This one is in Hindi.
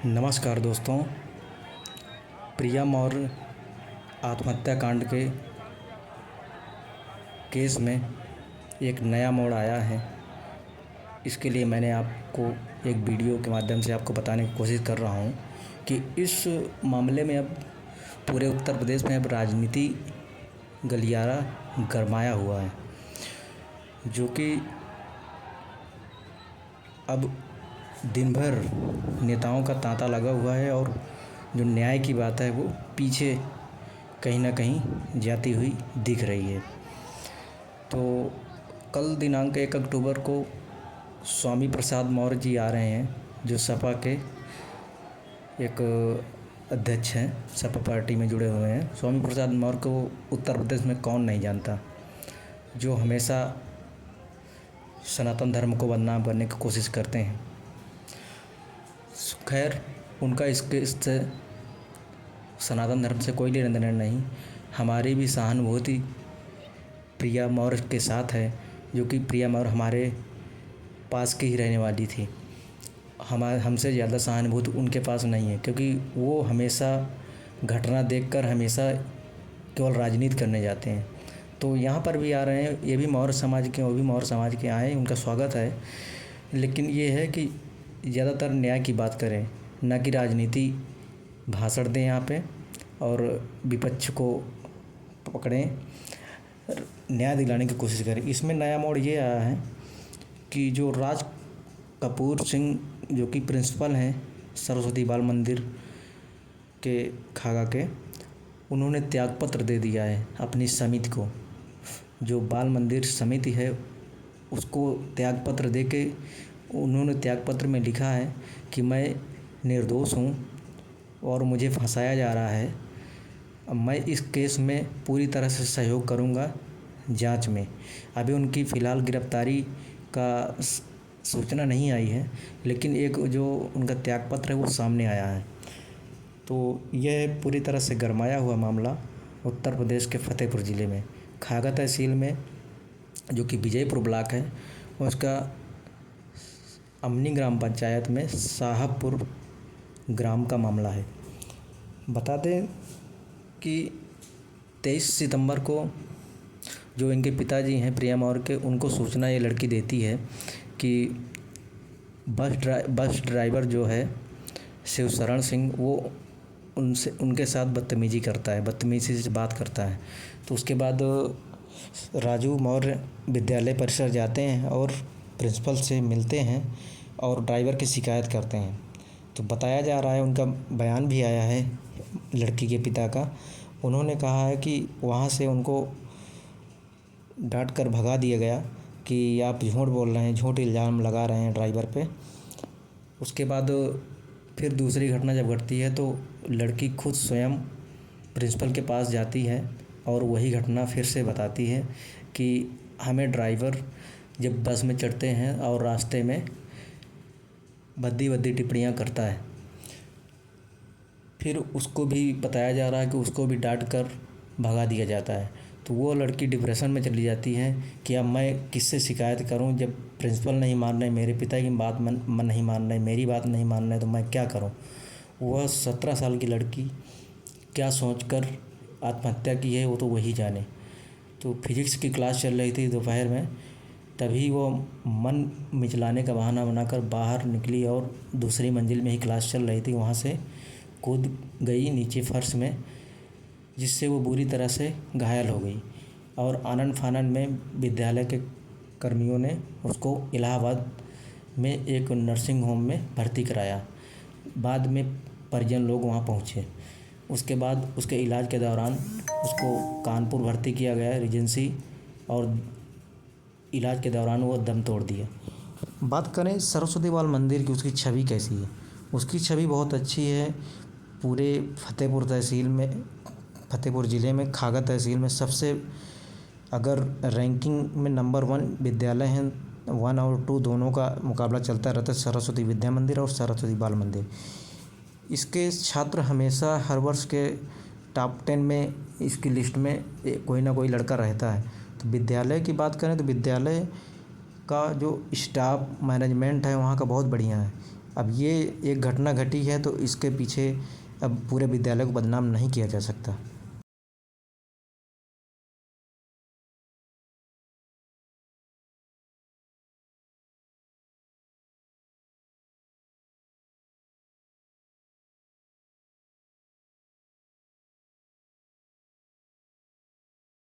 नमस्कार दोस्तों। प्रिया मौर्य आत्महत्या कांड के केस में एक नया मोड़ आया है। इसके लिए मैंने आपको एक वीडियो के माध्यम से आपको बताने की कोशिश कर रहा हूँ कि इस मामले में अब पूरे उत्तर प्रदेश में अब राजनीति गलियारा गरमाया हुआ है, जो कि अब दिन भर नेताओं का तांता लगा हुआ है और जो न्याय की बात है वो पीछे कहीं ना कहीं जाती हुई दिख रही है। तो कल दिनांक 1 अक्टूबर को स्वामी प्रसाद मौर्य जी आ रहे हैं, जो सपा के एक अध्यक्ष हैं, सपा पार्टी में जुड़े हुए हैं। स्वामी प्रसाद मौर्य को उत्तर प्रदेश में कौन नहीं जानता, जो हमेशा सनातन धर्म को बदनाम करने की कोशिश करते हैं। खैर, उनका इससे सनातन धर्म से कोई लेना देना नहीं। हमारी भी सहानुभूति प्रिया मौर्य के साथ है, जो कि प्रिया मौर्य हमारे पास की ही रहने वाली थी। हमसे ज़्यादा सहानुभूति उनके पास नहीं है, क्योंकि वो हमेशा घटना देखकर हमेशा केवल राजनीति करने जाते हैं। तो यहाँ पर भी आ रहे हैं, ये भी मौर्य समाज के, वो भी मौर्य समाज के आए, उनका स्वागत है। लेकिन ये है कि ज़्यादातर न्याय की बात करें, ना कि राजनीति भाषण दें यहाँ पे और विपक्ष को पकड़ें, न्याय दिलाने की कोशिश करें। इसमें नया मोड़ ये आया है कि जो राज कपूर सिंह, जो कि प्रिंसिपल हैं सरस्वती बाल मंदिर के खागा के, उन्होंने त्यागपत्र दे दिया है अपनी समिति को। जो बाल मंदिर समिति है उसको त्यागपत्र दे के उन्होंने त्यागपत्र में लिखा है कि मैं निर्दोष हूँ और मुझे फंसाया जा रहा है। अब मैं इस केस में पूरी तरह से सहयोग करूँगा जांच में। अभी उनकी फ़िलहाल गिरफ्तारी का सूचना नहीं आई है, लेकिन एक जो उनका त्यागपत्र है वो सामने आया है। तो यह पूरी तरह से गरमाया हुआ मामला उत्तर प्रदेश के फतेहपुर ज़िले में खागा तहसील में, जो कि विजयपुर ब्लॉक है, उसका अमनी ग्राम पंचायत में साहबपुर ग्राम का मामला है। बता दें कि 23 सितंबर को जो इनके पिताजी हैं प्रिया मौर्य के, उनको सूचना ये लड़की देती है कि बस ड्राइवर जो है शिवशरण सिंह, वो उनके साथ बदतमीज़ी करता है, बदतमीज़ी से बात करता है। तो उसके बाद राजू मौर्य विद्यालय परिसर जाते हैं और प्रिंसिपल से मिलते हैं और ड्राइवर की शिकायत करते हैं। तो बताया जा रहा है, उनका बयान भी आया है लड़की के पिता का। उन्होंने कहा है कि वहाँ से उनको डांट कर भगा दिया गया कि आप झूठ बोल रहे हैं, झूठ इल्ज़ाम लगा रहे हैं ड्राइवर पे। उसके बाद फिर दूसरी घटना जब घटती है तो लड़की खुद स्वयं प्रिंसिपल के पास जाती है और वही घटना फिर से बताती है कि हमें ड्राइवर जब बस में चढ़ते हैं और रास्ते में भद्दी टिप्पणियाँ करता है। फिर उसको भी बताया जा रहा है कि उसको भी डांट कर भगा दिया जाता है। तो वो लड़की डिप्रेशन में चली जाती है कि अब मैं किससे शिकायत करूं, जब प्रिंसिपल नहीं मान रहे, मेरे पिता की बात नहीं मान रहे, मेरी बात नहीं मान रहे, तो मैं क्या करूं। वह 17 साल की लड़की क्या सोचकर आत्महत्या की है वो तो वही जाने। तो फिजिक्स की क्लास चल रही थी दोपहर में, तभी वो मन मिचलाने का बहाना बनाकर बाहर निकली और दूसरी मंजिल में ही क्लास चल रही थी, वहाँ से कूद गई नीचे फर्श में, जिससे वो बुरी तरह से घायल हो गई। और आनन फानन में विद्यालय के कर्मियों ने उसको इलाहाबाद में एक नर्सिंग होम में भर्ती कराया। बाद में परिजन लोग वहाँ पहुँचे। उसके बाद उसके इलाज के दौरान उसको कानपुर भर्ती किया गया रिजेंसी, और इलाज के दौरान वो दम तोड़ दिया। बात करें सरस्वती बाल मंदिर की, उसकी छवि कैसी है? उसकी छवि बहुत अच्छी है। पूरे फतेहपुर ज़िले में खागा तहसील में सबसे, अगर रैंकिंग में नंबर 1 विद्यालय हैं, 1 और 2 दोनों का मुकाबला चलता रहता है, सरस्वती विद्या मंदिर और सरस्वती बाल मंदिर। इसके छात्र हमेशा हर वर्ष के टॉप 10 में, इसकी लिस्ट में कोई ना कोई लड़का रहता है। तो विद्यालय की बात करें तो विद्यालय का जो स्टाफ मैनेजमेंट है वहाँ का बहुत बढ़िया है। अब ये एक घटना घटी है तो इसके पीछे अब पूरे विद्यालय को बदनाम नहीं किया जा सकता।